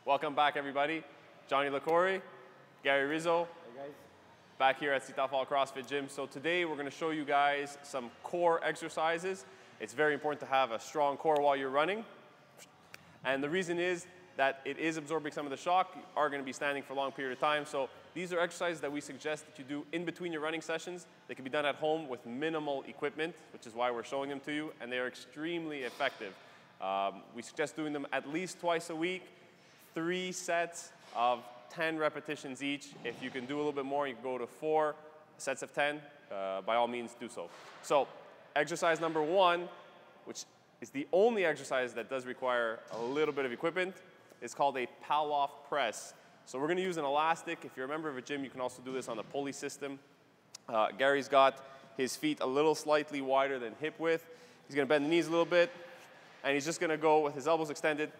Welcome back, everybody. Johnny Licori, Gary Rizzo. Hey guys. Back here at Citalfort CrossFit Gym. So today we're going to show you guys some core exercises. It's very important to have a strong core while you're running. And the reason is that it is absorbing some of the shock. You are going to be standing for a long period of time. So these are exercises that we suggest that you do in between your running sessions. They can be done at home with minimal equipment, which is why we're showing them to you. And they are extremely effective. We suggest doing them at least twice a week, 3 sets of 10 repetitions each. If you can do a little bit more, you can go to 4 sets of 10. By all means, do so. So exercise number 1, which is the only exercise that does require a little bit of equipment, is called a pull-off press. So we're going to use an elastic. If you're a member of a gym, you can also do this on the pulley system. Gary's got his feet a little slightly wider than hip width. He's going to bend the knees a little bit, and he's just going to go with his elbows extended,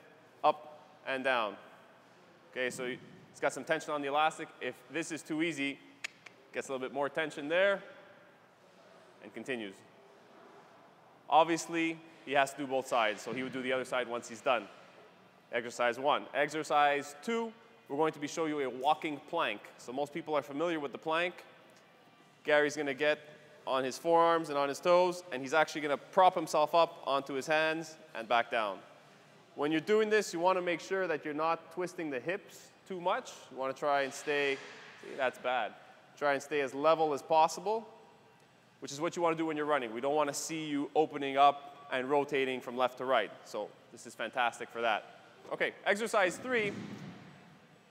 up and down. Okay, so he's got some tension on the elastic. If this is too easy, gets a little bit more tension there, and continues. Obviously, he has to do both sides, so he would do the other side once he's done. Exercise 1. Exercise 2, we're going to be showing you a walking plank. So most people are familiar with the plank. Gary's going to get on his forearms and on his toes, and he's actually going to prop himself up onto his hands and back down. When you're doing this, you want to make sure that you're not twisting the hips too much. You want to try and stay, see, that's bad. Try and stay as level as possible, which is what you want to do when you're running. We don't want to see you opening up and rotating from left to right. So this is fantastic for that. Okay, exercise 3,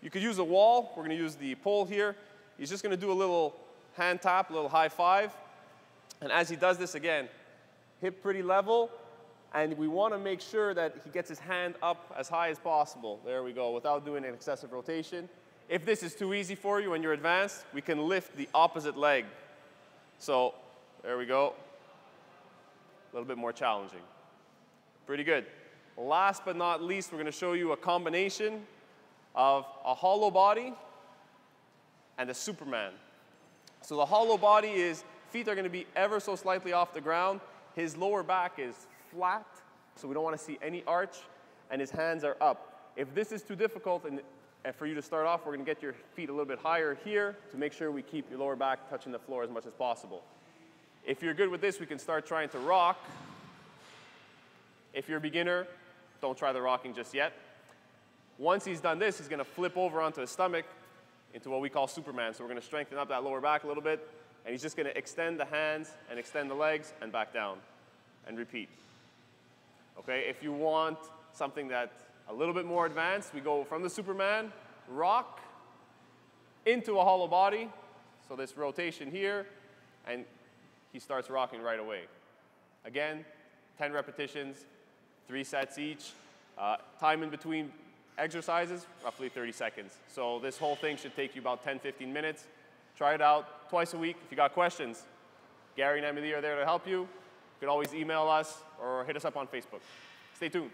you could use a wall. We're going to use the pole here. He's just going to do a little hand tap, a little high five. And as he does this, again, hip pretty level. And we want to make sure that he gets his hand up as high as possible. There we go, without doing an excessive rotation. If this is too easy for you when you're advanced, we can lift the opposite leg. So there we go. A little bit more challenging. Pretty good. Last but not least, we're going to show you a combination of a hollow body and a Superman. So the hollow body is, feet are going to be ever so slightly off the ground. His lower back is flat, so we don't want to see any arch, and his hands are up. If this is too difficult and for you to start off, we're going to get your feet a little bit higher here to make sure we keep your lower back touching the floor as much as possible. If you're good with this, we can start trying to rock. If you're a beginner, don't try the rocking just yet. Once he's done this, he's going to flip over onto his stomach into what we call Superman. So we're going to strengthen up that lower back a little bit, and he's just going to extend the hands and extend the legs and back down and repeat. Okay, if you want something that's a little bit more advanced, we go from the Superman, rock, into a hollow body. So this rotation here, and he starts rocking right away. Again, 10 repetitions, 3 sets each. Time in between exercises, roughly 30 seconds. So this whole thing should take you about 10-15 minutes. Try it out twice a week. If you got questions, Gary and Emily are there to help you. You can always email us or hit us up on Facebook. Stay tuned.